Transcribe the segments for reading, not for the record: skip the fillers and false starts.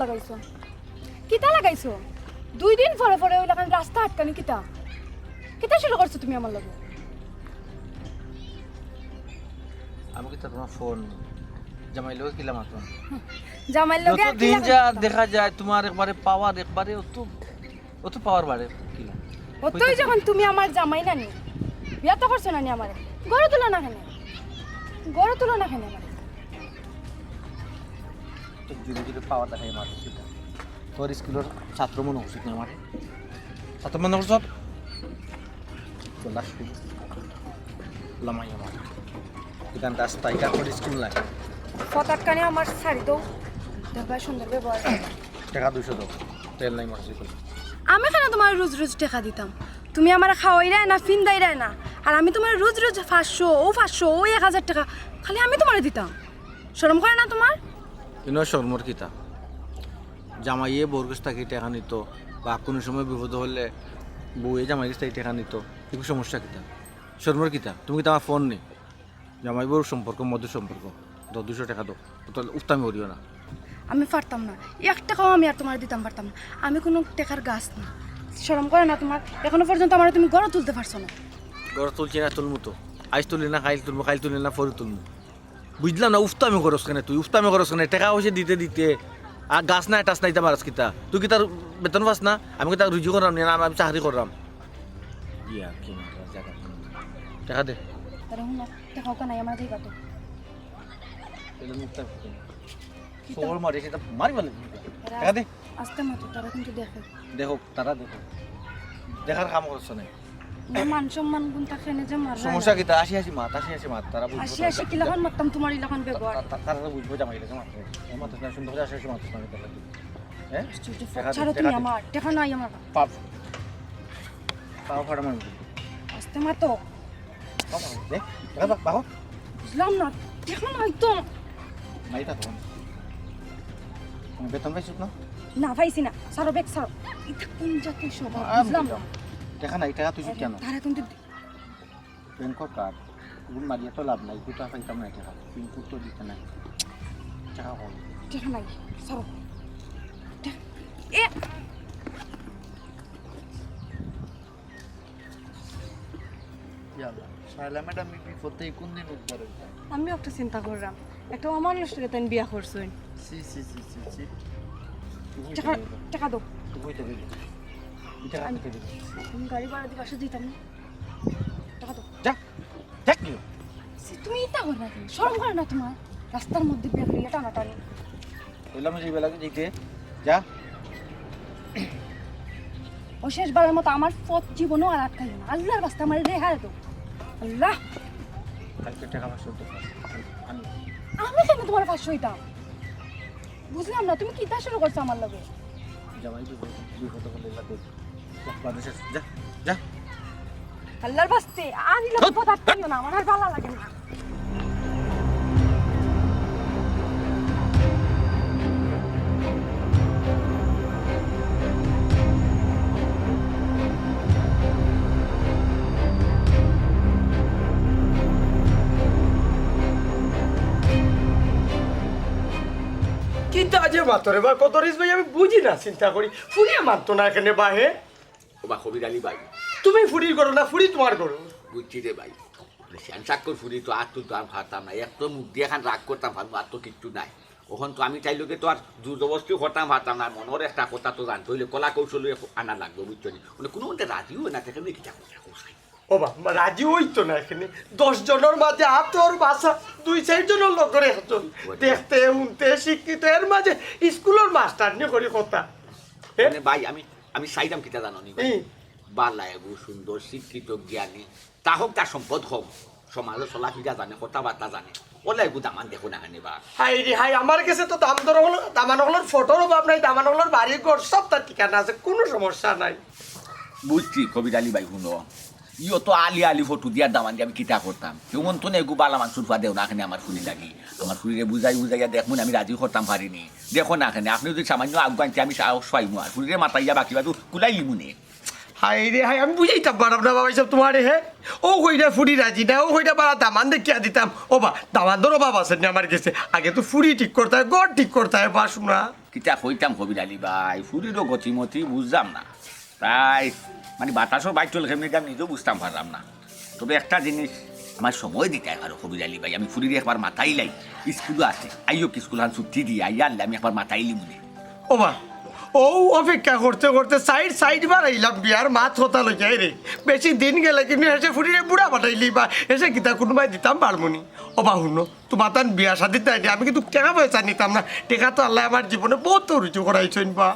লাগাইছো কিতা লাগাইছো 2 দিন পরে পরে ওই লাগান রাস্তা আটকানি কিতা কিতা শুরু করছো তুমি আমার লগে আমাকে তো তোমার ফোন জামাই লোক কিলা মাত্র জামাইর লগে যত দিন যা দেখা যায় তোমার একবারে পাওয়ার একবারে অত পাওয়ার বাড়ে কিলা ওতই যখন তুমি আমার জামাই নানি বিয়া তো করছো নানি আমারে গড় তুলো না কেন আমার তো জুড়ে জুড়ে পাওয়ার দেখাই মাত্র সেটা তোর স্কুলের ছাত্র মনে হচ্ছে না আমার ছাত্র মনে করছ লাস্ট লামাই আমার এখান রাস্তা এটা তোর স্কুল নাই ফটাকানে আমার শাড়ি তো দেখবা সুন্দর ব্যবহার টাকা 200 দাও তেল নাই মোটরসাইকেল আমি কেন তোমার রোজ রোজ টাকা দিতাম তুমি আমার খাওয়াইরাই না ফিন্দাইরাই না আর আমি তোমার রোজ রোজ 500 ও 1000 টাকা খালি আমি তোমারে দিতাম শরম করে না তোমার ইনো শর্মর কিতা জামাইয়ে বউর থেকে টাকা নিত বা কোনো সময় বিপদ হলে বউয়ে জামাই কাছ থেকে টাকা নিত একটু সমস্যা কিতা শর্মর কিতা তুমি কি আমার ফোন নেই জামাই বউর সম্পর্ক মধুর সম্পর্ক 200 টাকা দাও তাহলে উত্তামি করিও না আমি পারতাম না 1 টাকাও আমি আর তোমার দিতাম পারতাম না আমি কোনো টাকার গাছ না শরম করে না তোমার এখনো পর্যন্ত আমার তুমি গড় তুলতে পারছো না গড় তুলছি না তুলমু তো আজ তুলি না খাইল তুলমু খাইল তুলি না পরে তুলমু বুঝলাম না উফতামি করস কেন তুই উফতামি করস কেন টাকা পয়সা দিতে দিতে আর গাছ নাই টাছ নাই মারাস কিতা তুই কি তার বেতন পাস না আমি কি তার রুজি করলাম না আমি চাকরি করলাম ইয়া কি টাকা দে আরে হুন টাকাও কানাই আমার দিই কত সোল মারি সেটা মারি বলে টাকা দে আস্তে মাত্র তারা কিন্তু দেখে দেখো তারা দেখো দেখার কাম করছ না মান সম্মান গুণ থাকে না যে মার সমস্যা কি তা আসি মাত তারা বুঝবো আসি কি লাগান মারতাম তোমার ইলাকান ব্যবহার তারা বুঝবো জামাই গেছে মাত মাত না সুন্দর করে আসি মাত না তাহলে হ্যাঁ ছাড়ো তুমি আমার টাকা নাই আমার পাপ পাও ফাড়া মারবি আস্তে মাত্র কম দে টাকা বাহো বুঝলাম না টাকা নাই তো নাই তা তখন বেতন পাইছিস না না পাইছি না সারো বেক সারো এটা কোন জাতীয় স্বভাব বুঝলাম না টাকা নাই টাকা তুই কেন তারা কিন্তু ব্যাংকর কার্ড গুণ মারিয়া তো লাভ নাই দুটো পাইতাম না টাকা কিন্তু তো দিতে নাই টাকা কম টাকা নাই সারো এ শায়লা ম্যাডাম বিপদে কোন দিন উঠবারে আমি একটা চিন্তা করলাম একটা অমানুষ থেকে তাই বিয়া করছেন সি সি সি সি সি টাকা দাও তুই তো দিবি টাকা দিতে দিবি আমি গাড়ি ভাড়া দিয়ে বাসা দিতাম না টাকা দাও যা দেখ কি তুমি ইতা কর না শরম করে না তোমার রাস্তার মধ্যে বিয়া করিয়া টানাটানি বললাম যে বেলা যেতে যা ও শেষবারের মতো আমার পথ জীবনও আর আটকাইল না আল্লাহর রাস্তা আমার রেহাই দাও আল্লাহ কালকে টাকা পাঁচশো আমি কেন তোমার 500 দিতাম বুঝলাম না তুমি কিতা শুরু করছো আমার লগে জামাই বিপদ হলে লাগে বাংলাদেশে যা যা আল্লাহর বাস্তে আর ইলা বিপদ আটকাইও না আমার আর ভালো লাগে না কিতা যে মাতরে বা কত রিস ভাই আমি বুঝি না চিন্তা করি ফুরিয়ে মারতো না এখানে বাহে বা কবির আলী ভাই তুমি ফুরির করো না ফুরি তোমার করো বুঝছি রে ভাই শ্যানসাক্কর ফুরি তো আর তো দাম ভাবতাম না এক তো মুখ দিয়ে খান রাগ করতাম ভাববো আর তো কিচ্ছু নাই ওখান তো আমি চাইলে তো আর জবরদস্তি করতাম ভাবতাম না মনের একটা কথা তো জানতে হইলে কলা কৌশল আনা লাগবে বুঝছো নি মানে কোনো মধ্যে রাজিও না থেকে কি থাকো ও বা রাজি হইতো না এখানে 10 জনের মাঝে আতর বাসা 2-4 জনের লোকের একজন দেখতে উনতে শিক্ষিত এর মাঝে স্কুলের মাস্টার নিয়ে করি কথা মানে ভাই আমি চাইতাম কিতা জানো নি বালা এবু সুন্দর শিক্ষিত জ্ঞানী তা হোক তার সম্পদ হোক সমাজে চলাফিরা জানে কথাবার্তা জানে ওলা এবু দামান দেখো না কেন বা হাই রে হাই আমার কাছে তো দামানগলের ফটোর অভাব নাই দামানগলের বাড়ির ঘর সব তার ঠিকানা আছে কোনো সমস্যা নাই বুঝছি কবির আলী ভাই শুনো ইও তো আলি ফটো দিয়ার দামান দিয়ে আমি কিতা করতাম কেমন তো নেগু বালা মাংসুর ফা দেও না এখানে আমার ফুলি লাগি আমার ফুলিরে বুঝাইয়া দেখুন আমি রাজি করতাম পারিনি দেখো না এখানে আপনি যদি সামান্য আগুয়ানতে আমি সাহস পাইমু আর ফুলিরে মাতাইয়া বাকি বাদু কুলাই লিমুনে হাই রে হাই, আমি বুঝাইতাম পারলাম না বাবা সব তোমার হে। ও কইটা ফুড়ি রাজি না, ও কইটা পারা দামান দেখিয়া দিতাম। ও বা দামানদের অভাব আছে না আমার কাছে। আগে তো ফুড়ি ঠিক করতে হয়, গড় ঠিক করতে হয়, বা শোনা। কিতা কইতাম কবির আলী ভাই ফুরিরও গতিমতি বুঝলাম না, তাই মানে বাতাসও বাইক চলে কেমনি আমি নিজেও বুঝতাম পারলাম না। তবে একটা জিনিস আমার সময় দিতে হয় আরো কবির আলী ভাই, আমি ফুরির একবার মাথায় লাই, স্কুলও আছে আইও কি স্কুল ছুটি দিয়ে আইয়া আনলে আমি একবার মাথায় লি বলে। ও বা ও অপেক্ষা করতে করতে সাইড বার আইলাম বিয়ার মাছ হতা লই যাই রে। বেশি দিন গেলে কিন্তু এসে ফুটিরে বুড়া পাঠাইলি বা এসে কিতা কোনোবাই দিতাম পারমনি। ও বা শুনো তোমার তান বিয়া শাদি তাই আমি কিন্তু টাকা পয়সা নিতাম না। টেকা তো আল্লাহ আমার জীবনে বহুত রুচু করাইছেন বা।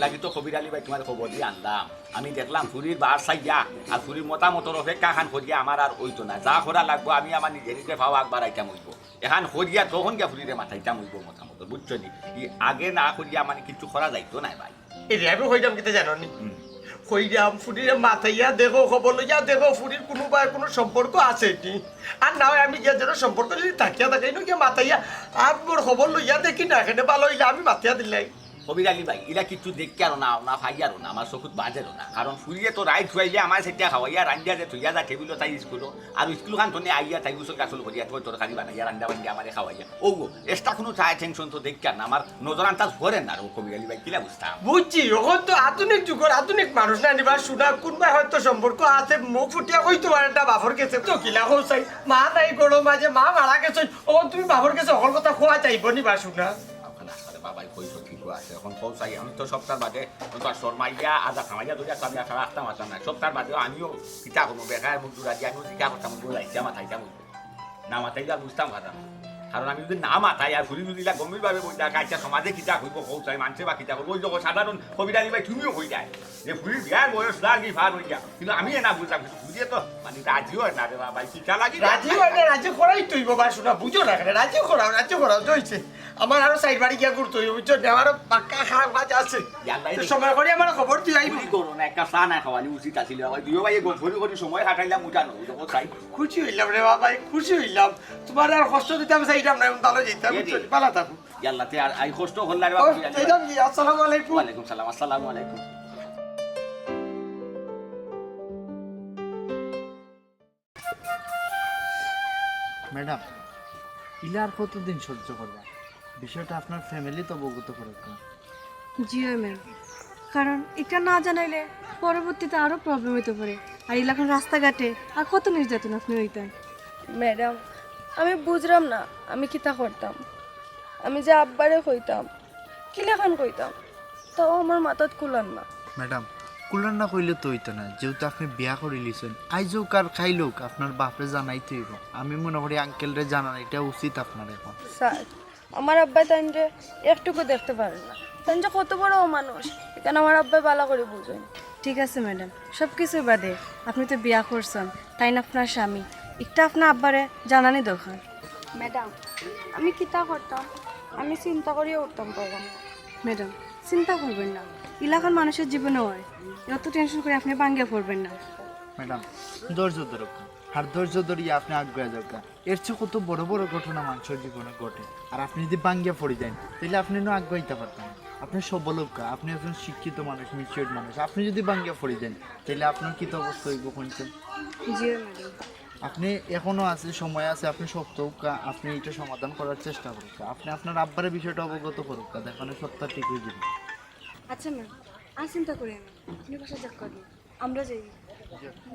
লাগি তো কবির আলী ভাই তোমার খবর দিয়ে আনলাম, আমি দেখলাম ফুরির বার চাইয়া আর ফুরির মতামতর অপেক্ষা খান করিয়া আমার আর ওইতো না, যা করা লাগবো আমি আমার নিজে নিজে ভাও আগবার আইতাম হইব। এখান করিয়া তখন গিয়া ফুরিরে মাথাইতাম হইব মতামত, বুঝছো নি? আগে না করিয়া মানে কিছু করা যাইতো না ভাই। এই রে আমি কইতাম কিতা জানো নি, কইরাম ফুটিরে মাথাইয়া দেখো খবর লইয়া দেখো ফুটির কোনো সম্পর্ক আছে এটি। আর না হয় আমি গিয়া যেন সম্পর্ক যদি থাকিয়া থাকাই না গিয়া মাথাইয়া আর মোর খবর লইয়া দেখি না, এখানে ভালো হইলে আমি মাথাইয়া দিলাই। কবির আলী ভাই এরা কিছু দেখতে আরো না না ভাইয়ারও না আমার চকুত বাজেরও না, কারণ ফুরিয়ে তো রাইট খুয়াইলে আমার সেটা খাওয়াইয়া রান্দিয়া যে থইয়া যা টেবিল তাই স্কুলও আর স্কুল খান ধরে আইয়া তাই গুসল গাছল করিয়া তোর তরকারি বানাইয়া রান্না বান্দিয়া আমার খাওয়াইয়া ও গো এক্সট্রা কোনো চায় টেনশন তো দেখতে না আমার নজর আন্তাজ ভরে না। আর কবির আলী ভাই কিলা বুঝতাম বুঝছি ওখন তো আধুনিক যুগের আধুনিক মানুষ না নিবা শুনা কোনবাই হয়তো সম্পর্ক আছে মুখ ফুটিয়া কইতো আর একটা বাফর গেছে তো কিলা হইছাই মা নাই গড়ো মাঝে মা মারা গেছে ও তুমি বাফর গেছে অকল কথা খোয়া চাইব নিবা শুনা। বাবাই কইছো ঠিক আছে, এখন পৌঁছাই আমি তো সপ্তাহ বাদে তো আর শর্মাইয়া আদা খামাইয়া ধরিয়া আমি আসা রাখতাম আসতাম না, সপ্তাহ বাদেও আমিও কিতা কোনো বেকার মুখ দূরা দিয়ে আমিও চিকা করতাম বলাইছি মাথাইতাম না মাথাইলে আর বুঝতাম পারতাম, কারণ আমি যদি না মাথাই আর ঘুরি ঘুরিলা গম্ভীরভাবে বইটা কাইটা সমাজে কিতা হইব পৌঁছাই মানুষে বা কিতা করবো ওই যখন সাধারণ কবির আলী ভাই তুমিও হয়ে যায় যে ফুরির বিয়ার বয়স লাগি ভার হয়ে যা, কিন্তু আমি না বুঝতাম কিন্তু বুঝিয়ে তো মানে রাজি হয় না রে ভাই কিতা লাগি রাজি হয় না, রাজি করাই তুই বাবা শুনা বুঝো না রাজি করাও জইছে আমার আরো সাইড বাড়ি গিয়া ঘুরতে হইব বুঝছো না, আমারও পাক্কা খারাপ কাজ আছে সময় করে আমার খবর তুই আইবি। করো না একটা চা না খাওয়ানি উচিত আছিল দুই ভাই গল্পরি করে সময় কাটাইলাম উঠানো যখন চাই খুশি হইলাম রে বাবা খুশি হইলাম, তোমার আর কষ্ট দিতাম চাইতাম না তাহলে যেতাম পালা থাকুন ইয়াল্লাতে আর আই কষ্ট হল্লা রে আসসালামু আলাইকুম। ওয়ালাইকুম সালাম আসসালামু আলাইকুম। ম্যাডাম ইলার কতদিন সহ্য করবা, বিষয়টা আপনার ফ্যামিলি তো অবগত করুক। জি ম্যাম, কারণ এটা না জানাইলে পরবর্তীতে আরও প্রবলেম হইতে পারে। আর এলাকার রাস্তাঘাটে আর কত নির্যাতন আপনি হইতেন। ম্যাডাম আমি বুঝলাম না আমি কিতা করতাম, আমি যে আব্বারে কইতাম কিলেখান কইতাম তাও আমার মাথাত কুলান না। ম্যাডাম কুলার না কইলে তো হইতো না, যেহেতু আপনি বিয়া করে লিছেন আইজোক আর খাইলোক আপনার বাপরে জানাইতে হইব। আমি মনে করি আঙ্কেলরে জানান এটা উচিত আপনার এখন। স্যার আমার আব্বাই তাই যে একটুকু দেখতে পারেন না, তাই যে কত বড় মানুষ এখানে আমার আব্বাই ভালো করে বুঝেন। ঠিক আছে ম্যাডাম, সব কিছু বাদে আপনি তো বিয়া করছেন তাই না আপনার স্বামী, একটা আপনার আব্বারে জানানি দরকার। ম্যাডাম আমি কিতা করতাম আমি চিন্তা করিয়ে উঠতাম পারলাম না। ম্যাডাম চিন্তা করবেন না, এলাকার মানুষের জীবনে হয়, এত টেনশন করে আপনি ভাঙ্গিয়ে পড়বেন না। ম্যাডাম ধৈর্য ধরুক, আর ধৈর্য ধরিয়ে আপনি আগুয়া যাওয়া, এর চেয়ে কত বড় বড় ঘটনা মানুষের জীবনে ঘটে। আর আপনি যদি ভাঙ্গিয়া পড়ে যান তাহলে আপনি না আগুয়াইতে পারতেন। আপনি সবল লোক, আপনি একজন শিক্ষিত মানুষ, মিচিউর মানুষ, আপনি যদি ভাঙ্গিয়া পড়ে যান তাহলে আপনার কি তো অবস্থা হইব শুনছেন? জি ম্যাডাম আপনি এখনো আছে, সময় আছে, আপনি শক্ত আপনি এটা সমাধান করার চেষ্টা করুক, আপনি আপনার আব্বারের বিষয়টা অবগত করুক, দেখানো সত্তা ঠিক হয়ে যাবে। আচ্ছা ম্যাম আর চিন্তা করি না, আপনি বাসা যাক করি আমরা যাই।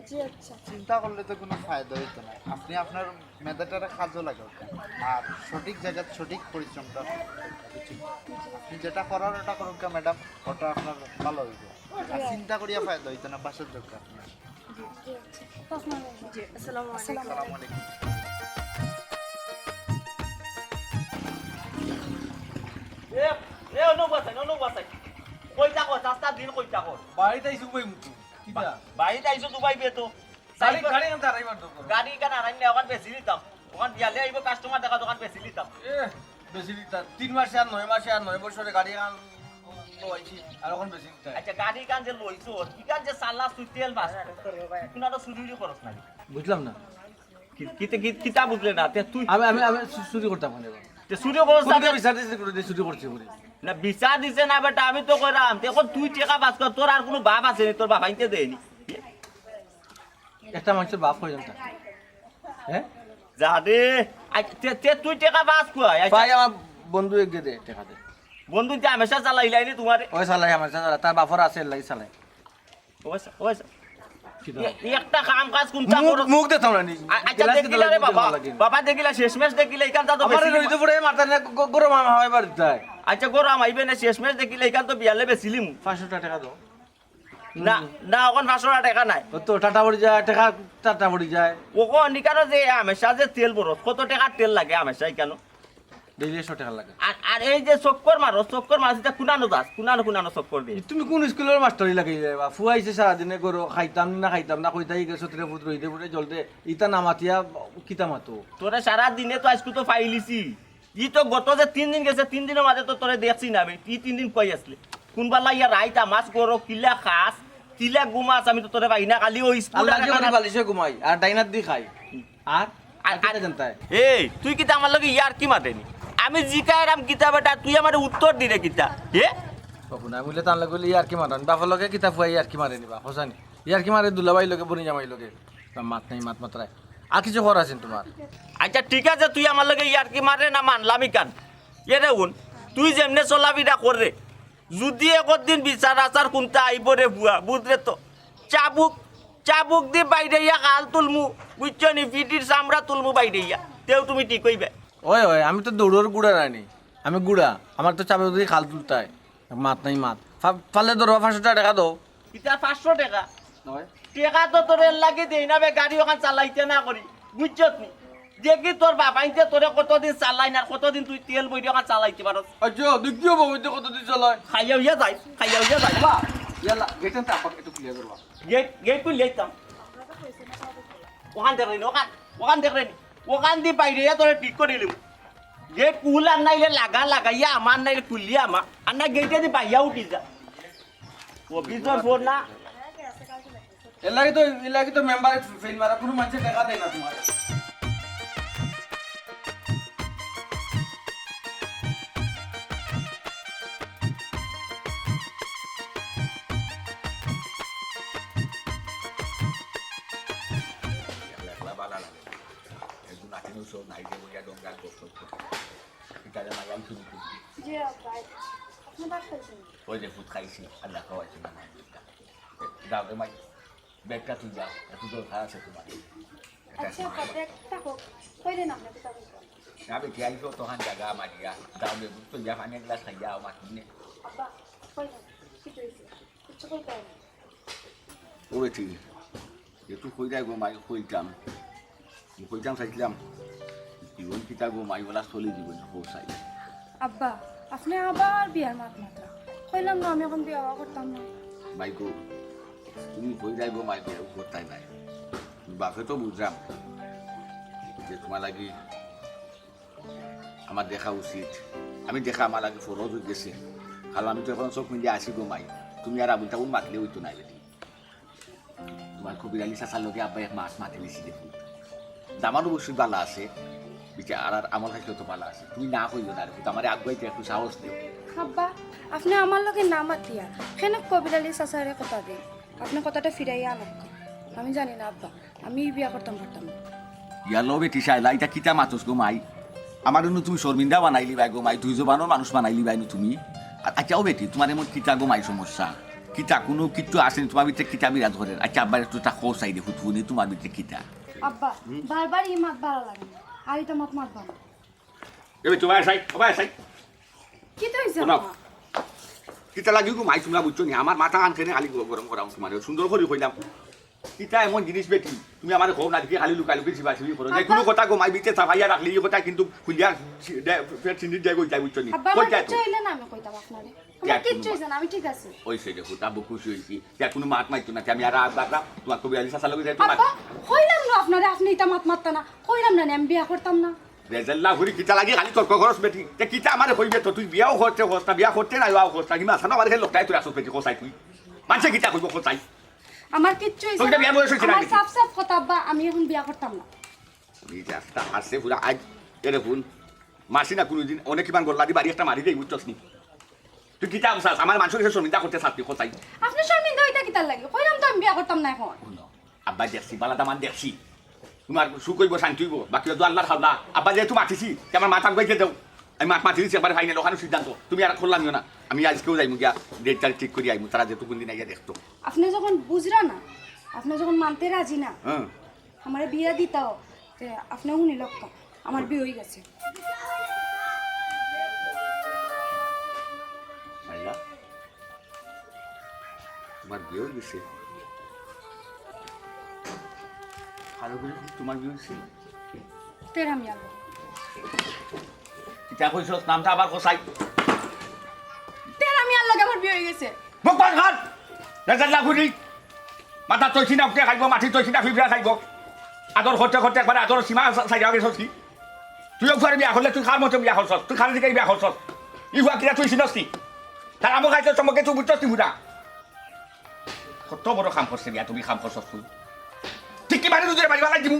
জি আচ্ছা। চিন্তা করলে তো কোনো ফায়দা হইতো না, আপনি আপনার মেধাটারে কাজও লাগাও আর সঠিক জায়গায় সঠিক পরিশ্রমটা আপনি যেটা করার ওটা করুক ম্যাডাম, ওটা আপনার ভালো হইব। আর চিন্তা করিয়া ফায়দা হইতো না, বাসার যোগ্য আপনার। জি আসসালামু আলাইকুম। আসসালামু আলাইকুম। বাড়িতে আইসু কই মুতু কিটা বাড়িতে আইসো দুবাই বে তো গাড়ি গাড়ি আনতে আইবার তো গাড়ি কেন আনাই ওখান বেশি দিতাম, ওখান দিয়ালে আইব কাস্টমার দেখা দোকান বেশি দিতাম। এ বেশি দিতা 3 মাসে আর 9 মাসে আর 9 বছরে গাড়ি আন লইছি আর এখন বেশি দিতা। আচ্ছা গাড়ি কান যে লইছো ইকান যে সাল্লা সুইতেল বাস কোনা তো চুরি করছ না। বুঝলাম না কিতে কিতা বুঝলে না তে তুই আমি চুরি করতাম না। তে চুরি করছ চুরি বিচার দিতে করে চুরি করছি বলে না বিচার দিছে না বেটা আমি তো কইরাম এখন তুই টাকা বাস কর তোর আর কোনো বাপ আছে নি তোর বাপ আইতে দেয়নি একটা মানুষের বাপ হয়ে যান হ্যাঁ যা দে তুই টাকা বাস কই ভাই আমার বন্ধু এগিয়ে দে টাকা দে বন্ধু যে হামেশা চালাইলাই নি তোমারে ওই চালাই আমার চালা তার বাপর আছে লাগি চালাই ওইসা ওইসা একটা কাম কাজ কোনটা করো মুখ দেতাম না নি আচ্ছা দেখিলা রে বাবা বাবা দেখিলা শেষমেশ দেখিলা এখানটা তো আমার বেশি রইতে পড়ে মারতা না গরম হয় বাড়িতে আচ্ছা গরম আইবে না শেষমেশ দেখিলা এখান তো বিয়ালে বেছিলিম 500 টাকা দাও না না এখন 500 টাকা নাই ও তো টাটা পড়ে যায় টাকা টাটা পড়ে যায় ওকো নিকানো যে হামেশা যে তেল বড় কত টাকা তেল লাগে হামেশা কেন ডেইলি 100 টাকা লাগে আর এই যে চক্কর মারো কুনানো দাস কুনানো চক্কর দিয়ে তুমি কোন স্কুলের মাস্টারি লাগি যাবা ফুয়াইছে সারাদিনে গরো খাইতাম না কইতাই গেছো তোরে পুত্র হইতে পুরে জলতে ইতা নামাতিয়া কিতা মাতো তোরে সারা দিনে তো আজকে তো পাইলিছি ই তো গত যে 3 দিন গেছে 3 দিনের মাঝে তো তোরে দেখছি না আমি তুই 3 দিন কই আসলে কোনবালা ইয়া রাইতা মাছ করো কিলা খাস কিলা গুমাস আমি তো তোরে পাই না কালি ওই আল্লাহ জি বালিশে ঘুমাই আর ডাইনাত দি খাই আর আর জানতাই এই তুই কিতা আমার লগে ইয়ার কি মাতেনি আমি জিকাইরাম কিতা বেটা তুই আমারে উত্তর দিলে কিতা হে কখন আমি বলে তার লগে ইয়ার কি মারান বাপর লগে কিতা ফুয়াই ইয়ার কি মারে নিবা হোসানি ইয়ার কি মারে দুলাবাই লগে বনি জামাই লগে মাত নাই মাত মাত্রায় আর কিছু কর আছেন তোমার আচ্ছা ঠিক আছে তুই আমার লগে ইয়ার কি মারে না মানলামি কান এরে উন তুই যেমনে চলাবিটা করে যদি একদিন বিচার আচার কোনটা আইব রে বুয়া বুঝলে তো চাবুক দি বাইরে ইয়া কাল তুলমু বুঝছো নি পিটির চামড়া তুলমু বাইরে ইয়া তেও তুমি ঠিক কইবে ওই ওই আমি তো দৌড়োর গুড়া রানি আমি গুড়া আমার তো চাপে দিয়ে খাল তুলতায় মাত নাই মাত ফালে ধরবা 500 টাকা দাও এটা 500 টাকা টাকা তো তোর লাগে দেই না বে গাড়ি ওখান চালাইতে না করি বুঝছত নি দেখি তোর বাবাইতে তোরে কতদিন চালাই না কতদিন তুই তেল বই ওখান চালাইতে পারস আচ্ছা দেখিও বাবু তো কতদিন চলায় খাইয়া যাই বা ইয়ালা গেটেন তা আপা একটু ক্লিয়ার করবা গেট তুই লেতাম ওখান দেখে ওখান দি বাইরে তোরে ঠিক করে দিলাম গেট কুল আর নাইলে লাগাইয়া আমার নাইলে কুলিয়া আমার আর না গেটে দি বাইয়া উঠি যা অফিসর ফোন না এলাকি তো মেম্বার ফেল মারা কোনো মানুষ টাকা দেয় না তোমার জি আব্বা আপনি বাসাইছেন ওই যে ফুট খাইছি আল্লাহ খাওয়াইছি না যাও রে মাই ব্যাগটা তুই যাও একটু জোর খাওয়া আছে তোমার আচ্ছা আব্বা দেখ থাকো কই দিন আপনি কথা বলবেন আমি কি আইসো তখন জায়গা আমার ইয়া যাও রে বুঝতো যা পানি গ্লাস খাই যাও আমার কিনে আব্বা কই দিন কি হইছে কিছু কই পাই না ওই ঠিক একটু কই যাই গো মাই কইতাম চাইছিলাম জীবন কিতা গো মাই বলা চলে জীবন চাই আব্বা আপনি আবার বিয়ার মাত্রা কইলাম না আমি এখন বিয়া করতাম না মাই গো তুমি কই যাই গো মাই বিয়ে করতাই নাই বাপে তো বুঝলাম যে তোমার লাগি আমার দেখা উচিত আমি দেখা আমার লাগে ফরজ হয়ে গেছে কারণ আমি তো এখন চোখ মিলিয়ে আসি গো মাই তুমি আর আবুল তাবুল মাতলে হইতো নাই বেটি তোমার কবিরালি চাচার লগে আব্বাই এক মাছ মাতি নিছি দেখি দামার অবশ্যই ভালো আছে বিচার আর আমার কাছে তো ভালো আছে তুমি না কইও না কিন্তু আমার আগুয়াইতে একটু সাহস দিও আব্বা আপনি আমার লগে না মাতিয়া কেন কবিরালি চাচারে কথা দিন আপনি কথাটা ফিরাইয়া আনক আমি জানি না আব্বা আমি বিয়া করতাম পারতাম না ইয়ালো বেটি চাইলা এটা কিতা মাতস গো মাই আমার তুমি শর্মিন্দা বানাইলি বাই গো মাই দুই জবানো মানুষ বানাইলি বাই তুমি আচ্ছাও বেটি তোমার এমন কিতা গো মাই সমস্যা কিতা কোনো কিচ্ছু আসেনি তোমার ভিতরে কিতা বিরাট ধরে আচ্ছা আব্বার একটু তা খোসাই দেখো তুমি তোমার ভিতরে কিতা আব্বা বারবার ই মাত ভালো লাগে না আর এটা মাত মারবা না এবে তোমার আসাই কি তো হইছে শোনাও। আব্বা? কিতা লাগি গো মাই তোমরা বুঝছো নি আমার মাথা আনখানে খালি গরম করাম তোমার সুন্দর করে কইলাম কিতা এমন জিনিস বেটি তুমি আমার খবর না দেখি খালি লুকাই চিবা চিবি করো যে কোনো কথা গো মাই ভিতরে চাপাইয়া রাখলি এই কথা কিন্তু খুলিয়া ফের চিনি যাই গই যাই বুঝছো নি আব্বা কই আমার যাই কিচ্ছু তো হইলে না আমি কইতাম আপনারে কি আর আমার কিচ্ছু কোনো হইছে না আমি ঠিক আছে ওই সে দেখো তা খুশি হয়েছি কোনো মাত মাইতো না আমি আর আব্বা তোমার কবি আলি সাসা লগে যাই তোমার আব্বা কইলাম না আপনারে আপনি এটা মাত মারতা না কইলাম না আমি বিয়া করতাম না রেজাল্লা ঘুরি কিতা লাগি খালি তর্ক খরচ বেটি তে কিতা আমারে কইবে তো তুই বিয়াও করতে হস্তা বিয়া করতে নাই বাও করতে কিমা সানা আমারে লোকটাই তুই আসো বেটি কোসাই তুই মানছে কিতা কইব কোসাই আমার কিচ্ছু হইছে তোকে বিয়া বয়স হইছে না আমার নাকি? সাফ সাফ কথা আব্বা আমি এখন বিয়া করতাম না এই যে একটা হাসছে পুরা আজ এরে ফুন মাসি না কোনোদিন অনেক কিমান গল্লা দি বাড়ি একটা মারি দেই বুঝছস নি তুই কিতা বসাস আমার মানুষের কাছে শর্মিন্দা করতে চাচ্ছি কোথায় আপনি শর্মিন্দা হইতা কিতার লাগে কইলাম তো আমি বিয়া করতাম না এখন আব্বা দেখছি বালাদা মান দেখছি তোমার সু কইব শান্তি হইব বাকি তো আল্লাহর হাওলা আব্বা যেহেতু মাতিছি আমার মাথা গাইতে দাও আমি মাতি দিচ্ছি একবার ফাইনাল ওখানে সিদ্ধান্ত তুমি আর করলামিও না আমি আজকেও যাইমু গিয়া ডেট তারিখ ঠিক করি আইমু তারা যেহেতু কোনদিন আইয়া দেখতো আপনি যখন বুঝরা না আপনি যখন মানতে রাজি না হ্যাঁ আমার বিয়া দিতাও তে আপনি উনি লক্কা আমার বিয়ে হয়ে গেছে মাইলা তোমার বিয়ে হয়ে গেছে ভালো করে তোমার বিয়ে হয়েছে তেরা মিয়া কিতা কইছ নামটা আবার কোসাই তেরা মিয়ার লাগে আমার বিয়ে হয়ে গেছে ভগবান খান রেজাল্ট লাগুনি মাথা তৈছি না উঠে খাইব মাটি তৈছি না ফিফরা খাইব আদর করতে করতে একবার আদর সীমা চাই যাওয়া গেছিস কি তুইও ঘরে বিয়া করলে তুই খার মতো বিয়া করছ তুই খালি দিকে বিয়া করছ ই হুয়া কিনা তুই চিনস কি তার আমো খাইছ চমকে তুই বুঝছস তুই বুঝা কত বড় কাম করছে বিয়া তুমি কাম করছ তুই ঠিক কি মানে তুই বাড়ি বালাই দিমু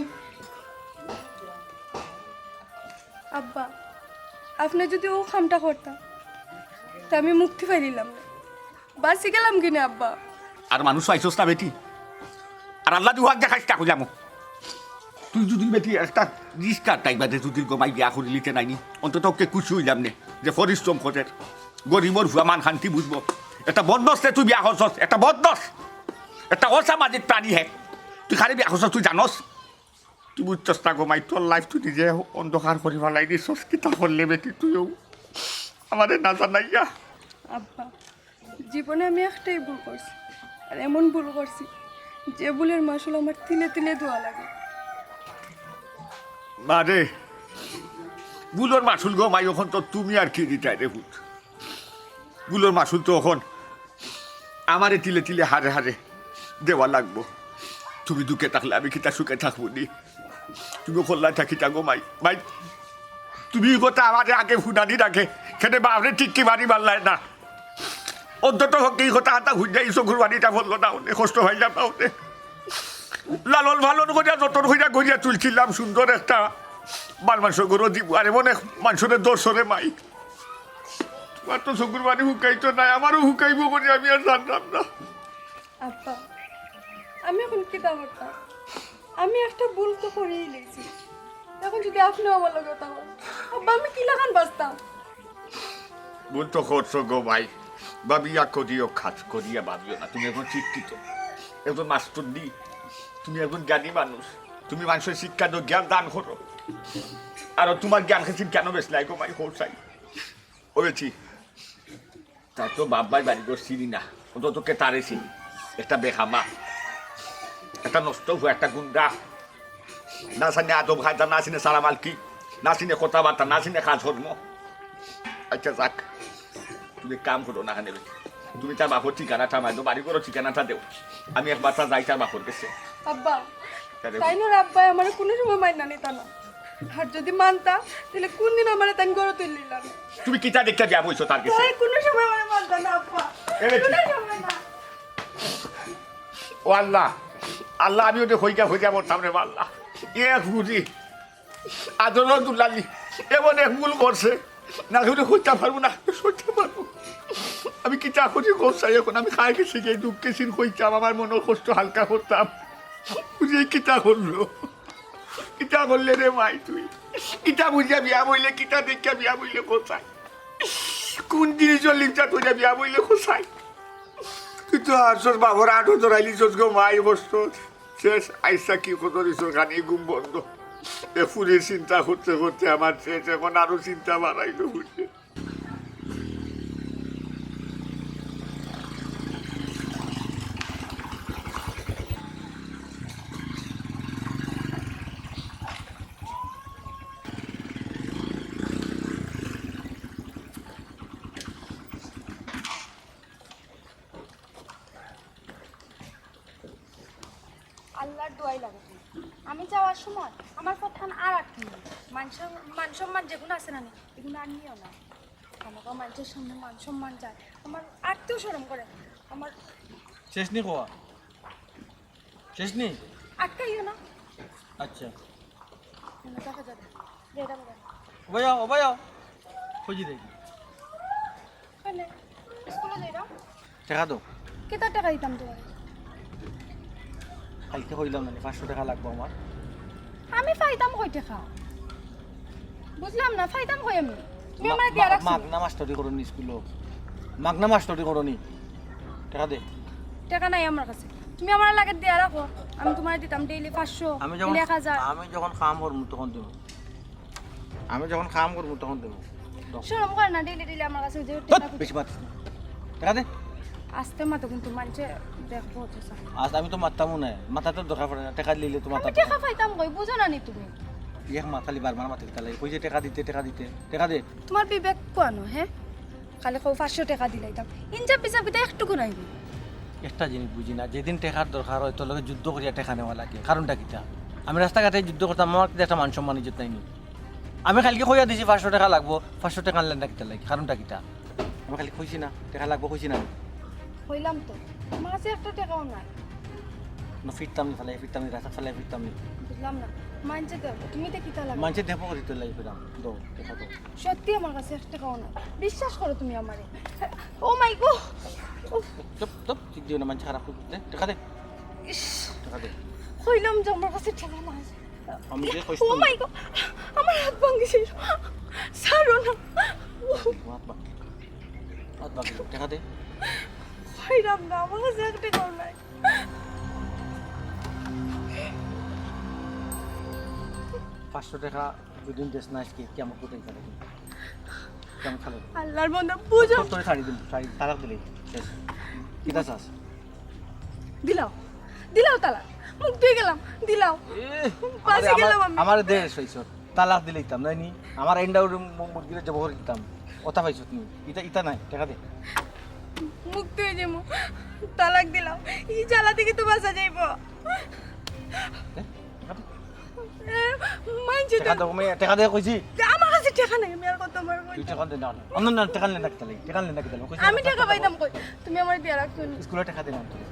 আব্বা আপনি যদি ও খামটা করতাম তা আমি মুক্তি পাইলাম না বাসি গেলাম কিনা আব্বা আর মানুষ আইসস না বেটি আর আল্লাহ দুহাক দেখাইস তা কইলাম তুই যদি বেটি একটা রিস্কার টাইবাতে যদি গমাই বিয়া করে লিতে নাইনি অন্তত ওকে খুশি হইলাম নে যে পরিশ্রম করে গরিবর ভুয়া মান শান্তি বুঝবো একটা বদনসে তুই বিয়া করছস একটা বদনস একটা অসামাজিক প্রাণী হে তুই খালি বিয়া করছস তুই জানস তুই বুঝছস না গমাই তোর লাইফ তুই নিজে অন্ধকার করে ফেলাই দিছস কিতা করলে বেটি তুইও আমাদের না জানাইয়া আব্বা জীবনে আমি একটাই ভুল করছি আর এমন ভুল করছি যে ভুলের মাসুল আমার তিলে তিলে ধোয়া লাগে মারে গুলোর মাসুল গো মাই ওখন তো তুমি আর কি দিতে রে ভূত গুলোর মাসুল তো ওখন আমারে তিলে তিলে হারে হারে দেওয়া লাগবো তুমি দুঃখে থাকলে আমি কিতা সুখে থাকবো নি তুমি খোল্লা থাকি গো মাই মাই তুমি কথা আমাদের আগে ফুটানি রাখে খেতে বাপরে ঠিক কি বাড়ি মারলাই না অন্তত হোক এই কথা হাতা ঘুরে এই চকুর বাড়িটা বললো না ওনে কষ্ট হয়ে যাবে ওনে লালন ভালন করিয়া যতন হইয়া গড়িয়া তুলছিলাম সুন্দর একটা বাল মাংস গরু দিব আর এমন মাংসের দর্শনে মাই তোমার তো চকুর বাড়ি হুকাইতো নাই আমারও হুকাইব করে আমি আর জানলাম না আব্বা আমি এখন কিতা করতাম আমি একটা ভুল তো করেই লেগেছি এখন যদি আপনিও আমার লগে কথা বলেন আব্বা আমি কি লাগান বাঁচতাম ভুল তো করছো গো ভাই ভাবিয়া করিও খাত করিয়া ভাবিও না তুমি এখন শিক্ষিত একজন মাস্টার দি তুমি একজন জ্ঞানী মানুষ তুমি মানুষের শিক্ষা তো জ্ঞান দান করো আর তোমার জ্ঞান খেয়েছি কেন বেশ নাই গো ভাই হোসাই ওয়েছি তাই তো বাবাই বাড়ি গো চিনি না অন্তত তোকে তারে চিনি একটা বেহামা একটা নষ্ট হয়ে একটা গুন্ডা না জানে আদব খাইতা না চিনে সালামাল কি না চিনে কথাবার্তা না চিনে কাজ ধর্ম আচ্ছা যাক তুমি কাম করো না খানে তুমি তার বাপর ঠিকানাটা মাইদো বাড়ি করো ঠিকানাটা দেও আমি একবার তার যাই তার বাপর গেছে আব্বা তাই না আব্বা আমার কোনো সময় মাইনা নিতা না আর যদি মানতা তাহলে কোন দিন আমার তাই গড়ে তুললিলাম তুমি কিতা দেখতে বিয়া বইছো তার কাছে তাই কোনো সময় আমার মানতা না আব্বা কোনো সময় না ও আল্লাহ আল্লাহ আমি ওদের হইয়া বলতাম রে আল্লাহ এক বুঝি আদর দুলালি এমন এক ভুল করছে না হলে হইতে পারবো না সইতে পারবো আমি কি চা করি গোসাই এখন আমি খাই গেছি গিয়ে দুঃখে সিন হইতাম আমার মনের কষ্ট হালকা করতাম বুঝে কিতা করলো কিতা করলে রে ভাই তুই কিতা বুঝিয়া বিয়া বইলে কিতা দেখিয়া বিয়া বইলে কোথায় কোন জিনিসের লিপটা তুইটা বিয়া বইলে কোথায় তুই তো আসছ বাবর আঠো ধরাইলিছস গো মাই বসত শেষ আইসা কি কত দিছ গানি ঘুম বন্ধ এ ফুলের চিন্তা করতে করতে আমার শেষ এখন আরো চিন্তা বাড়াইলো বুঝে আল্লাহর দোয়াই লাগে আমি যাওয়ার সময় আমার কথা আর আটকে মান সম্মান যেগুলো আছে না এগুলো আর নিও না আমাকে মানুষের সামনে মান সম্মান যায় আমার আত্মীয় শরম করে আমার শেষ নি কোয়া শেষ নি আটকাইও না আচ্ছা দেখা যাবে রেডা বলে ওবাইয়া খুঁজি দেখি ওখানে স্কুলে যাই না টাকা দাও কেতা টাকা দিতাম তোমার কালকে কইলাম না 500 টাকা লাগবে আমার আমি ফাইতাম কই টাকা বুঝলাম না ফাইতাম কই আমি তুমি আমার দিয়া রাখছো মাগনা মাস্টারি করনি স্কুলে মাগনা মাস্টারি করনি টাকা দে টাকা নাই আমার কাছে তুমি আমার লাগে দিয়া রাখো আমি তোমার দিতাম ডেইলি 500 আমি যখন 1000 আমি যখন কাম করব তখন দেব আমি যখন কাম করব তখন দেব শরম করে না ডেইলি ডেইলি আমার কাছে যে টাকা বেশি মাতিস না টাকা দে আসতে মাতো কিন্তু মানছে দেখবো তো স্যার আজ আমি তো মারতামও না মাথা তো দরকার পড়ে না টাকা দিলে তো মাথা আমি টাকা পাইতাম কই বুঝো না নি তুমি এক মাথালি বারবার মাথা দিতে লাগে কই যে টাকা দিতে টাকা দে তোমার বিবেক কোয়ানো হ্যাঁ খালি কও 500 টাকা দিলাইতাম ইনজা পিছা পিতা একটুকু নাই একটা জিনিস বুঝি না যেদিন টাকার দরকার হয় তোর লগে যুদ্ধ করিয়া টাকা নেওয়া লাগে কারণটা কিটা আমি রাস্তাঘাটে যুদ্ধ করতাম আমার কিন্তু একটা মান সম্মান ইজ্জত নাইনি আমি কালকে কইয়া দিছি 500 টাকা লাগবো 500 টাকা আনলেন না কিটা লাগে কারণটা কিটা আমি খালি কইছি না টাকা লাগবো কইছি না কইলাম তো আমার কাছে একটা টাকাও নাই না ফিরতাম নি রাস্তা ফেলাই ফিরতাম নি বুঝলাম না মানছে দেব তুমি তো কিতা লাগে মানুষের দেবো করি তোর লাগে ফিরাম দো টাকা দো সত্যি আমার কাছে একটা টাকাও নাই বিশ্বাস করো তুমি আমারে ও মাই গো চুপ চুপ ঠিক দিও না মানুষ খারাপ দে টাকা দে ইস টাকা দে কইলাম যে আমার কাছে টাকা নাই আমি যে ও কইছি মাই গো আমার হাত ভাঙিছে ছাড়ো না হাত বাকি টাকা দে কইলাম না আমার কাছে একটা টাকাও নাই 500 টাকা দুদিন দেশ না আজকে কেমন কোথায় খাবে কেমন খাবে আল্লাহর বন্ধা বুঝো তোরে শাড়ি দিন শাড়ি তালাক দিলে শেষ কিটা চাস দিলাও দিলাও তালা মুখ ধুয়ে গেলাম দিলাও পাশে গেলাম আমি আমার দেশ হইছ তালাক দিলে দিতাম নাই নি আমার এন্ডাউর মুরগিরে জব করে দিতাম কথা পাইছ তুমি ইটা নাই টাকা দে মুখ ধুয়ে যাবো তালাক দিলাও এই জ্বালা থেকে তো বাঁচা যাইব মাইনছে টাকা দাও আমি টাকা দে কইছি আমার কাছে টাকা নাই আমি আর কত আমার কই তুই টাকা দে না অন্য না টাকা লেন না কিটা টাকা লেন না কিটা আমি টাকা পাইতাম কই তুমি আমার দিয়া রাখছো স্কুলে টাকা দে না তুই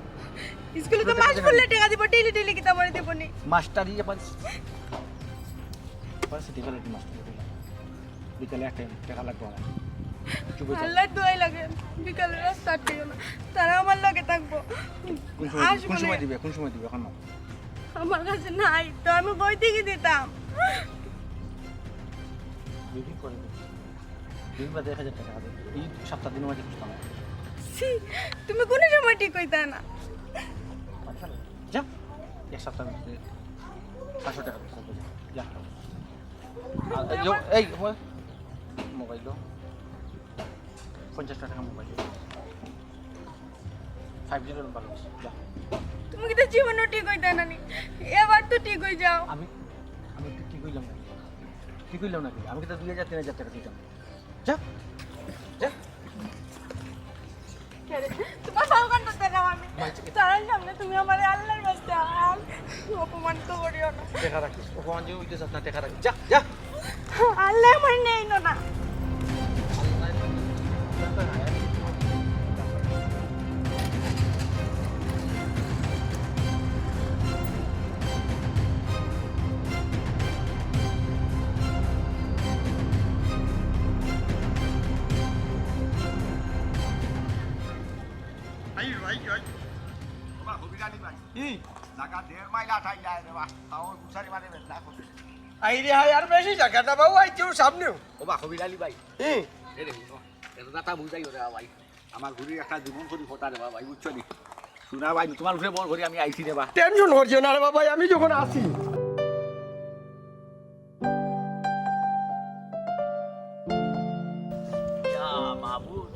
স্কুলে তো মাস পড়লে টাকা দিব ডেইলি ডেইলি কি তোমার দেব নি মাস্টারি পাস পাস দিতে পারে মাস্টার বিকালে একটা টাকা লাগবে আমার চুপ হয়ে আল্লাহ দোয়াই লাগে বিকালে রাস্তা আটকেও না তারা আমার লগে থাকবো কোন সময় দিবে এখন না আমার কাছে নাই তো আমি কই থেকে দিতাম বিক্রি করে দিন বা 1000 টাকা হবে এই সপ্তাহ দিনের মাঝে খুঁজতাম ছি, তুমি কোন সময় ঠিক কইতা না যা এক সপ্তাহ 500 টাকা যা এই মোবাইল 50 টাকা মোবাইল 5G ভালো যা তুমি কি তো জীবনও ঠিক হইতা না নি এবার তো ঠিক হই যাও আমি ঠিক হইলাম না আমি তো 2000 3000 টাকা দিতাম যা যা তোমার বাগান তো দেখাও আমি তার সামনে তুমি আমার আল্লাহর বাস্তে অপমান তো করিও না টাকা রাখিস ওখান যে উইতে যাস না টাকা রাখিস যা যা আল্লাহ আমার নেই না আইরে হাই আর বেশি জায়গাটা বাবু আইতেও সামনেও ও বা হবিরালি ভাই হুম এ রে এটা দাতা বুঝাই রে ভাই আমার ঘুরি একটা জীবন করি ফটা রে ভাই বুঝছো নি শুনা ভাই তোমার উপরে বল ঘুরি আমি আইছি রে বা টেনশন করছিও না রে বাবা আমি যখন আসি মাহবুব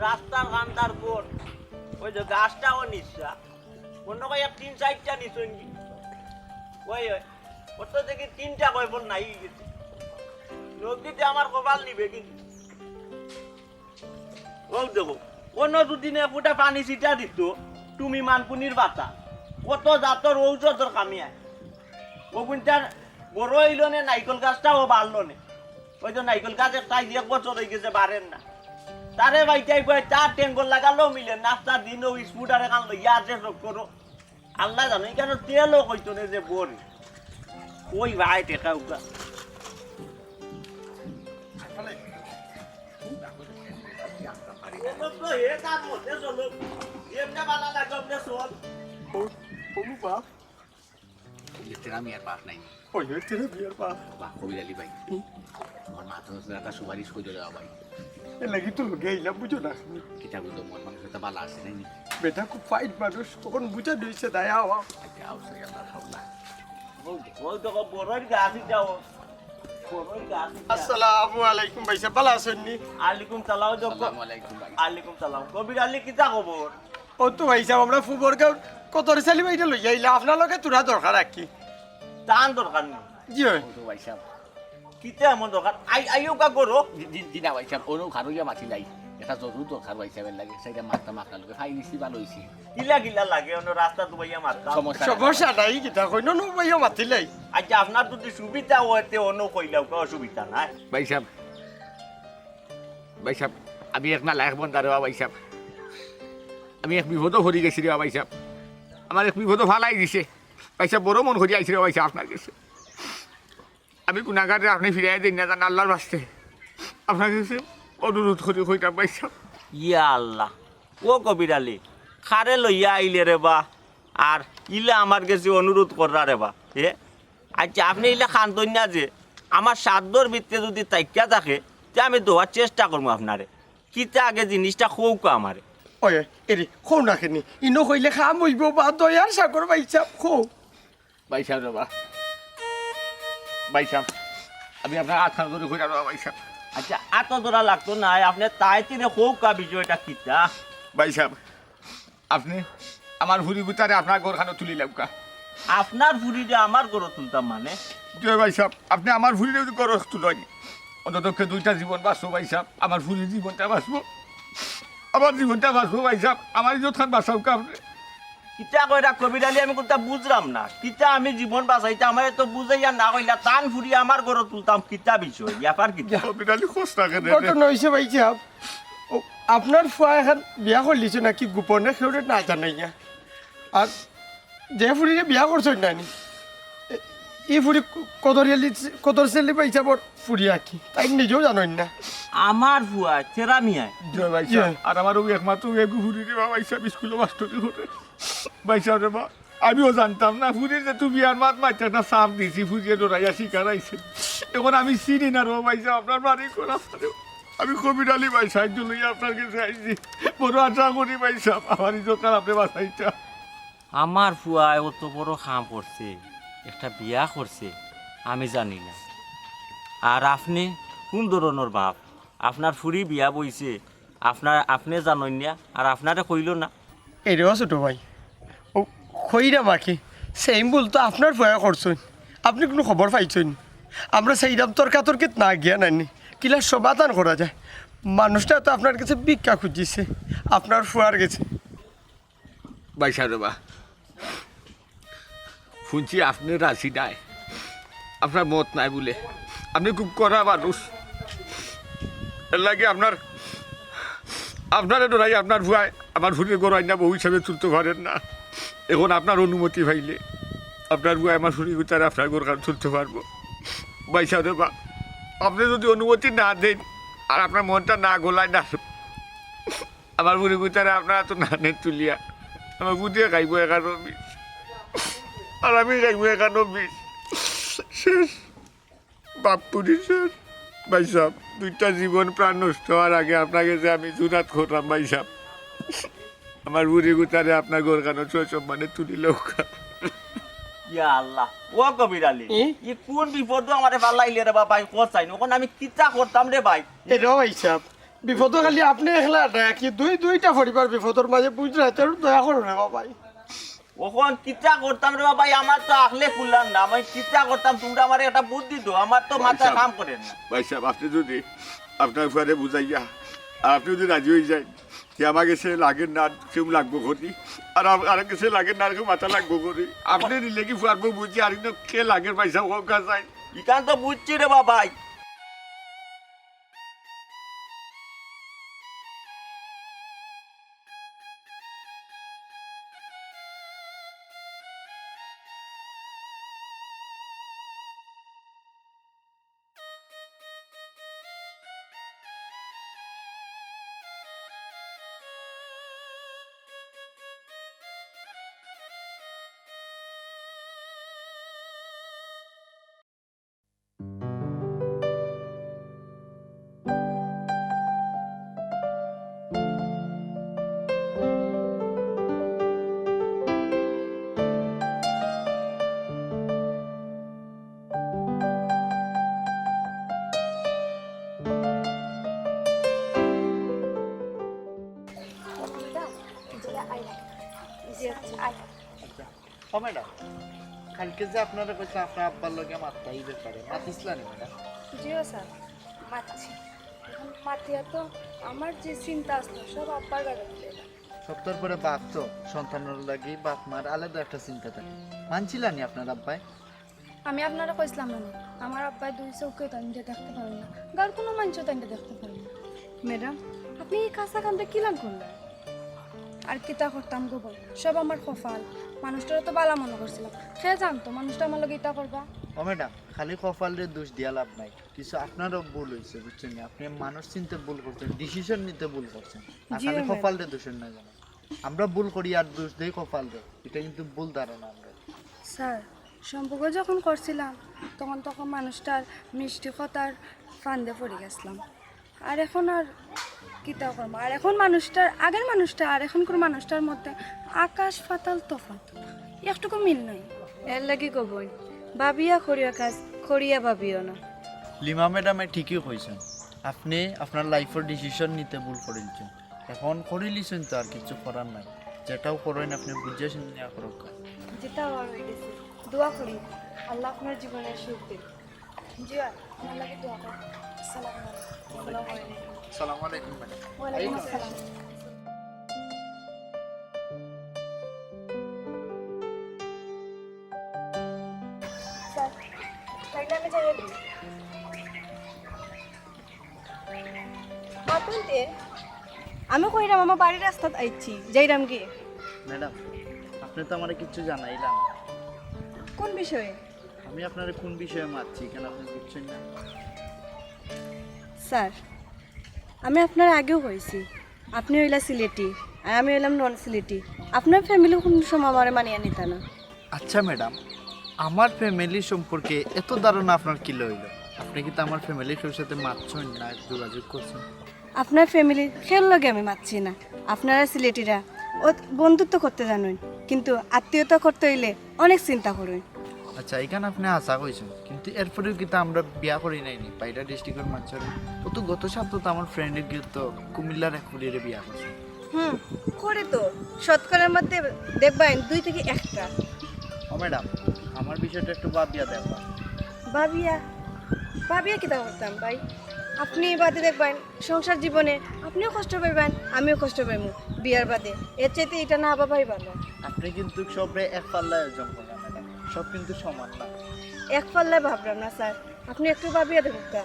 রাস্তার গান্তার পর ওই যে গাছটাও নিচ্ছা অন্য কয় 3-4টা নিচ্ছি ওই ওর তো দেখি 3টা কয়পর নাই গেছে নদীতে আমার কপাল নিবে কিন্তু ও দেখো অন্য দুদিনে ফুটা পানি ছিটা দিত তুমি মানপুনির বাতা কত জাতর ঔষধর কামিয়ায় ও কোনটার বড় হইল নে নাইকল গাছটাও বাড়লো নে ওই যে নাইকল গাছ একটা 1 বছর হয়ে গেছে বাড়েন না তারে ভাইটাই কয় চার টেঙ্গল লাগালো মিলে নাস্তা দিনও স্কুটারে কানলো ইয়াতে সব করো আল্লাহ জানো কেন তেলও কইতো না যে বড়ি ওই ভাই টেকা উকা শব্দ হে তার মধ্যে চলো এমনি ভালো লাগে আপনি চল ওমু বাপ তেরা মিয়ার বাপ নাই ওই তেরা বিয়ার বাপ বাপ কবির আলী ভাই আমার মাথা একটা সুপারিশ করে দেওয়া ভাই এ লাগি তো লোকে এইলাম বুঝো না কিতা বুঝো মন মানুষ একটা বালা আছে নাই বেটা খুব ফাইট মানুষ তখন বুঝা দিয়েছে দায় আওয়া আচ্ছা আউসাই আপনার হাওলা ওই তো বড়ই গাছি যাও বড়ই গাছি আসসালামু আলাইকুম ভাই সাহেব ভালো আছেন নি আলাইকুম সালাম আসসালামু আলাইকুম ভাই আলাইকুম সালাম কবির আলী কিতা খবর ও তো ভাই সাহেব আমরা ফুবর গাঁও কত রেসালি ভাইটা লই আইলা আপনার লগে তোরা দরকার রাখি টান দরকার নেই জি হয় তো ভাই সাহেব কিতা এমন দরকার আইও কা করো দিনা ভাই সাহেব ওরও খারুইয়া মাছি লাই এটা জরুর দরকার ভাই সাহেবের লাগে সেইটা মাথা মাথা লোকে ফাই নিছি ভালো হইছে কিলা কিলা লাগে অন্য রাস্তা দুবাইয়া মারতাম সমস্যা সমস্যা নাই কিতা কইন নো ভাইও মাতিলাই আচ্ছা আপনার যদি সুবিধা হইতে অন্য কইলাও কোনো অসুবিধা নাই ভাই সাহেব ভাই সাহেব আমি এক না লাখ বন্ধা রে ভাই সাহেব আমি এক বিপদও হরি গেছি রে ভাই সাহেব আমার এক বিপদও ভালাই দিছে ভাই সাহেব বড় মন হরি আইছি রে ভাই সাহেব আপনার কাছে আমি গুণাগার আপনি ফিরাই দিন না জান আল্লাহর বাস্তে আপনার কাছে অনুরোধ করি কইতাম ভাই সাহেব ইয়া আল্লাহ ও কবির আলী খারে লইয়া আইলে রে বা আর ইলা আমার কাছে অনুরোধ করা রে বা এ আচ্ছা আপনি ইলা খান্তন না যে আমার সাধ্যর ভিত্তিতে যদি তাইকা থাকে তে আমি দেওয়ার চেষ্টা করবো আপনারে কিতা আগে জিনিসটা খৌকা আমারে ওই এরি খো না খেনি ইনো কইলে খাম হইব বা দয়ার সাগর ভাই সাহেব খো ভাই সাহেব রে বা ভাই সাহেব আমি আপনার আট খান করে কইতাম ভাই সাহেব আচ্ছা এত ধরা লাগতো না আপনি তাই তিনে খৌকা বিষয়টা কিতা ভাই সাহেব আপনি আমার ভুরি গুতারে আপনার ঘরখানো তুলি লাগা আপনার ভুড়িটা আমার গড়ে তুলতাম মানে জয় ভাই সাহেব আপনি আমার ভুরিরে যদি গরজ তুলেন অন্ততপক্ষে দুইটা জীবন বাঁচবো ভাই সাহেব আমার ভুরির জীবনটা বাঁচবো আমার জীবনটা বাঁচবো ভাই সাহেব আমার যথান বাঁচাও আপনি কিতা কইরা কবির আলী আমি কোনটা বুঝলাম না কিতা আমি জীবন বাঁচাইতে আমার তো বুঝাইয়া না কইলা টান ফুরি আমার গড়ে তুলতাম কিতা বিষয় ব্যাপার কিতা বিড়ালি খোঁজ থাকে ঘটনা হয়েছে ভাই সাহেব ও আপনার ফুয়া এখন বিয়া করলিছে নাকি গোপনে সেউরে না জানাই না আর যে ফুরিরে বিয়া করছেন নানি এই ফুরি কদর ছেলে ভাই সাহেবর ফুরি আঁকি তাই নিজেও জানেন না আমার ভুয়া চেরা মিয়ায় জয় ভাই সাহেব আর আমারও একমাত্র এক ভুরি রে ভাই সাহেব স্কুলে মাস্টারি করে ভাই সাহেব রে বা আমিও জানতাম না ফুরির যে তুমি আর মাত মাইতে একটা সাপ দিছি ফুরিয়ে ডরাইয়া শিকার আইছে এখন আমি চিনি না রে ভাই সাহেব আপনার বাড়ি করা আমি কবির আলী ভাই সাহায্য লইয়া আপনার কাছে আইছি বড় আশা করি ভাই সাহেব আমার ইজতকার আপনি বাঁচাইটা আমার ফুয়ায় অত বড় খাম করছে একটা বিয়া করছে আমি জানি না আর আপনি কোন ধরনের বাপ আপনার ফুরি বিয়া বইছে আপনি জানেন না আর আপনারে কইল না এরেও ছোট ভাই ও খইরা মাখি সেম ভুল তো আপনার ভয়া করছেন আপনি কোনো খবর পাইছেন আমরা সেইরাম তর্কাতর্কিত না গিয়া নাইনি কিলা সমাধান করা যায় মানুষটা তো আপনার কাছে ভিক্ষা খুঁজিছে আপনার ফুয়ার গেছে ভাই সাহেব বা শুনছি আপনি রাজি নাই আপনার মত নাই বলে আপনি খুব কড়া মানুষ এর লাগে আপনার ডরাই আপনার ভুয়ায় আমার ভুনের গড়াই না বউ হিসাবে তুলতে পারেন না এখন আপনার অনুমতি পাইলে আপনার ভুয়ায় আমার ভুনি গুতারে আপনার গোরখান তুলতে পারবো ভাই সাহেব বা আপনি যদি অনুমতি না দেন আর আপনার মনটা না গোলায় না আমার ভুনি গুতারে আপনারা তো না নেন তুলিয়া আমার বুঝিয়ে খাইব 11-20 আর আমি খাইব 11-20 শেষ বাপুরি শেষ ভাই সাহেব দুইটা জীবন প্রাণ নষ্ট হওয়ার আগে আপনাকে যে আমি জুনাত করলাম ভাই সাহেব আমার বুড়ি গুতারে আপনার গোরখানো সম্মানে তুলিল ইয়া আল্লাহ ও কবির আলী ই কোন বিপদ আমারে পাল্লাইলে রে বাবা কোচ চাই ওখানে আমি কিতা করতাম রে ভাই এটাও ভাই সাহেব বিপদ খালি আপনি একলা না কি দুইটা পরিবার বিপদের মাঝে বুঝতে দয়া করো রে বাবাই ওখন কিতা করতাম রে বাবা আমার তো আখলে কুলাম না আমি কিতা করতাম তোমরা আমার একটা বুদ্ধি দো আমার তো মাথা কাম করে না ভাই সাহেব আপনি যদি আপনার ঘরে বুঝাইয়া আর আপনি যদি রাজি হয়ে যায় যে আমাকে সে লাগের না সেও লাগবো করি আর আরেকে সে লাগের না আর মাথা লাগবো করি আপনি নিলে কি পারবো বুঝি আর কিন্তু কে লাগের ভাই সাহেব হোক যায় ইকান তো বুঝছি রে বাবাই ও ম্যাডাম, কালকে যে আপনারা কইছে আপনার আব্বার লগে মাত্রাই ব্যাপারে মাতিছিলেন ম্যাডাম? জিও স্যার মাতছি এখন মাতিয়া তো আমার যে চিন্তা আসলো সব আব্বার গাড়ি সপ্তাহ পরে বাপ তো সন্তানের লাগি বাপ মার আলাদা একটা চিন্তা থাকে, মানছিলানি আপনার আব্বাই? আমি আপনারা কইছিলাম না আমার আব্বাই দুই চৌকে তাইনটা দেখতে পারেন না, গার কোনো মানুষও তাইনটা দেখতে পারেন না। ম্যাডাম আপনি এই কাঁচা কামটা কিলাম করলেন? আর কিতা করতাম গো বল, সব আমার কপাল। মানুষটার তো বালা মনে করছিলাম, সে জানতো মানুষটা আমার লগে ইটা করবা। ও ম্যাডাম, খালি কপালের দোষ দিয়া লাভ নাই, কিছু আপনারও ভুল হয়েছে বুঝছেন? আপনি মানুষ চিনতে ভুল করছেন, ডিসিশন নিতে ভুল করছেন, আর জি, খালি ম্যাডাম। কপালের দোষের না জানো। আমরা ভুল করি আর দোষ দেই কপালের, এটা কিন্তু ভুল ধারণা আমরা। স্যার সম্পর্ক যখন করছিলাম তখন মানুষটার মিষ্টি কথার ফান্দে পড়ে গেছিলাম। আর এখন আর কিতা করবো, আর এখন মানুষটার আগের মানুষটা আর এখনকার মানুষটার মধ্যে আকাশ পাতাল তফাৎ, একটুকু মিল নাই। এর লাগি কবই ভাবিয়া করিয়া কাজ করিয়া ভাবিও না। লিমা ম্যাডামে ঠিকই কইছেন, আপনি আপনার লাইফের ডিসিশন নিতে ভুল করেছেন, এখন করে লিছেন তো আর কিছু করার নাই, যেটাও করেন আপনি বুঝে শুনে করুক। যেটা আমার হয়ে গেছে দোয়া করি আল্লাহ আপনার জীবনের সুখ দিন। জিয়া আমার লাগে দোয়া করি। আসসালামু আলাইকুম। আসসালামু আলাইকুম ম্যাডাম। ওয়ালাইকুম আসসালাম। স্যার কাইটা আমি যাই দিই মাতুনতে আমি কইরাম আমার বাড়ির রাস্তাত আইছি যাইরাম কি ম্যাডাম, আপনি তো আমার কিছু জানাইলাম, কোন বিষয়ে? আমি আপনার কোন বিষয়ে মারছি কেন আপনি বুঝছেন না? স্যার আমি আপনার আগেও কইছি আপনি হইলা সিলেটি আর আমি হইলাম নন সিলেটি, আপনার ফ্যামিলি কোন সময় আমার মানিয়ে নিত না। আচ্ছা ম্যাডাম, আমার ফ্যামিলি সম্পর্কে এত ধারণা আপনার কি লইল? আপনি কি তো আমার ফ্যামিলির কেউ সাথে মারছেন না যোগাযোগ করছেন? আপনার ফ্যামিলির খেয়াল লগে আমি মাতছি না, আপনারা সিলেটিরা ও বন্ধুত্ব করতে জানেন কিন্তু আত্মীয়তা করতে হইলে অনেক চিন্তা করুন। আচ্ছা এখানে আপনি আশা কইছেন, কিন্তু এরপরেও কিন্তু আমরা বিয়া করি নাইনি বাইরা ডিস্ট্রিক্টের মানুষের। ও তো গত সপ্তাহে তো আমার ফ্রেন্ডের গিয়ে তো কুমিল্লার এক কুড়িয়ে বিয়া করছে। করে তো শতকরের মধ্যে দেখবেন 2 থেকে 1টা। ও ম্যাডাম, আমার বিষয়টা একটু ভাবিয়া দেখবা। ভাবিয়া ভাবিয়া কিতা করতাম ভাই, আপনি বাদে দেখবেন সংসার জীবনে আপনিও কষ্ট পাইবেন আমিও কষ্ট পাইব বিয়ার বাদে, এর চাইতে এটা না ভাবাই ভালো। আপনি কিন্তু সবরে এক পাল্লায় ওজন করেন ম্যাডাম, সব কিন্তু সমান না। এক পাল্লায় ভাবলাম না স্যার, আপনি একটু ভাবিয়া দেখুন তা,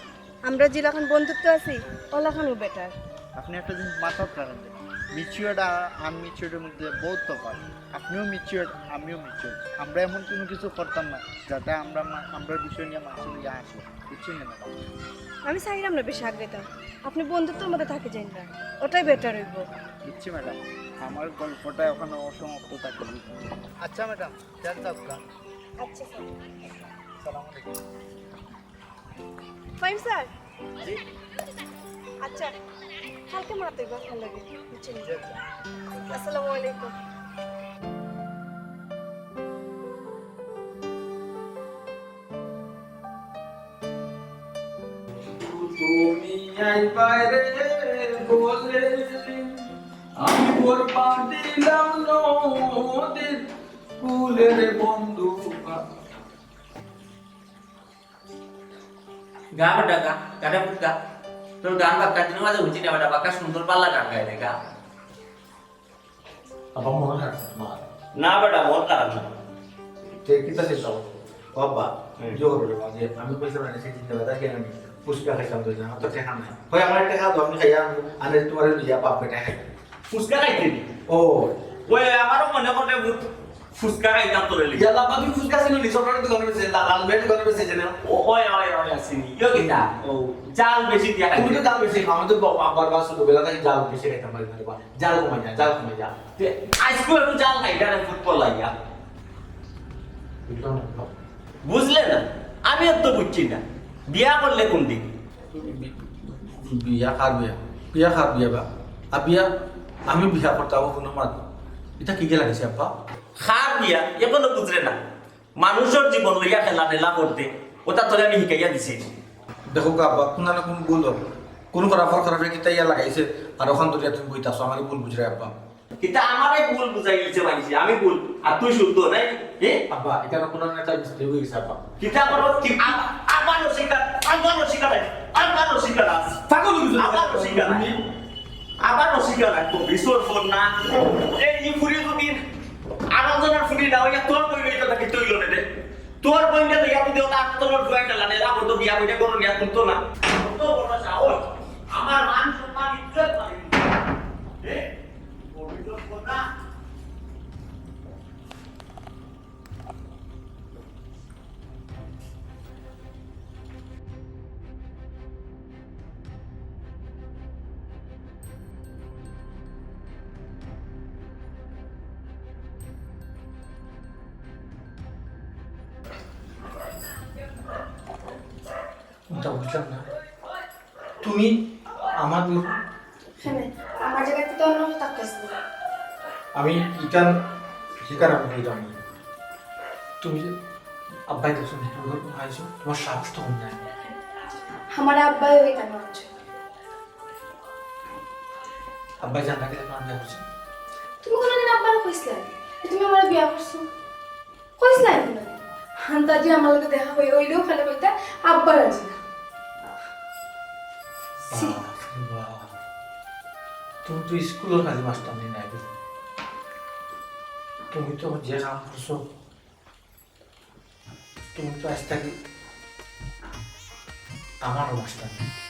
আমরা যেলাখান বন্ধুত্ব আছি ওলাখানও বেটার। আপনি একটা জিনিস মাথাত রাখেন, মিচিউর্ড আর আনমিচিউর্ডের মধ্যে বহুত তফাৎ। আপনিও মিচিউর্ড আমিও মিচিউর্ড, আমরা এমন কোনো কিছু করতাম না যাতে আমরা বিষয় নিয়ে মানুষ নিয়ে আসি, বুঝছেন না ম্যাডাম? আমি চাইলাম না বেশি আগ্রহতাম, আপনি বন্ধুত্বের মধ্যে থাকে যাই না, ওটাই বেটার হইব। বুঝছি ম্যাডাম, আমার গল্পটা এখনো অসমাপ্ত থাকে। আচ্ছা ম্যাডাম, যার যাক আচ্ছা স্যার। সালাম আলাইকুম। ফাইম স্যার আচ্ছা কালকে মাতে ভালো লাগে বুঝছেন? আসসালামু আলাইকুম। তুমি আইবারে বলে আমি বরপা দিলাম নদীর কুলের বন্ধু। গা বেটা গা গাটা পুটকা তোর গান বাক্কা দিন মাঝে উঠি না বেটা বাক্কা সুন্দর পাল্লা গান গায় রে গা। আবার মনে রাখছে তোমার না বেটা মন খারাপ না। কিতা শেষ হবো বাবা জোর রে মাঝে আমি পয়সা মানে সেই চিন্তা কথা কেন আমি ফুচকা খাইতাম তো জানা তো টেকা নাই হয় আমার টেকা দাও আমি খাইয়া আনে তোমার লিয়া বাপ বেটা খাই ফুচকা খাইতে নি ও ওই আমারও মনে করে ফুচকা খাইতাম তোরে লিগা। ইয়ালা বাকি ফুচকা ছিল নি সরকারি দোকানে বেচে লাল বেট দোকানে বেচে জানা ও ওই ওই ওই আসিনি ইয়ো কিটা ও চাল বেশি দিয়া তুমি খাইতে তো দাম বেশি খাও আমি তো বারবার শুধু বেলা থেকে জাল বেশি খাইতাম পারি না জাল কমাই যা আজকে একটু চাল খাইতা রে ফুটবল লাগিয়া বুঝলাম না বুঝলে না আমি তো বুঝছি না বিয়া করলে কোন দিন বিয়া খার বিয়া বা আবিয়া আমি বিয়া করতে হবো কোনো মাত এটা কি লাগিছে আপা খার বিয়া এখনো বুঝলে না মানুষের জীবন লইয়া খেলা টেলা করতে ওটা তোরে আমি শিখাইয়া দিছি। দেখো আব্বা কোন না কোন ভুল কোন করাফর খারাপ কি তাইয়া লাগাইছে আর ওখান ধরিয়া তুমি বইতাছো আমার ভুল বুঝরে আব্বা কিন্তু আমারে ভুল বুঝাই গেছে মানছি আমি ভুল আর তুই শুদ্ধ নাই আব্বা এখানে কোনো একটা মিস্টেক হয়ে গেছে আব্বা কিন্তু আমারও শিকার আছে পাগল হয়ে গেছো আমারও শিকার আছে আবারও শিকার রাখবো বিশ্বর ফোন না এই ফুরি যদি আনন্দনার ফুরি না হইয়া তোর বই লইতে থাকি তুই লনে দে তোর বইটা লইয়া তুই দেওয়া তোর ফুয়া খেলা নে রাবো তো বিয়া বইটা করো নিয়া তুলতো না তো বড় সাহস আমার মান সম্মান ইজ্জত পারি পবিত্র কথা ওটা বুঝলাম না তুমি আমার হ্যাঁ আমার জায়গাতে তো অন্য থাকতেছে আমি ইটার শিকার আমি হইলাম না তুমি যে আব্বাই দেখছো আইছো তোমার সাহস তো কম নাই আমার আব্বাই ওই কেন আছে আব্বাই জানা গেলে কান দেওয়া হচ্ছে তুমি কোনোদিন আব্বারে কইছিলা তুমি আমার বিয়া করছো কইছিলা না হান্তাজি আমার লগে দেখা হই ওইলেও খালি কইতা আব্বার আছে না তুমি তো স্কুলের কাজে মাস্টার নেই নাই তুমি তো যে কাম করছো তুমি তো আজ থাকি আমারও মাস্টার নেই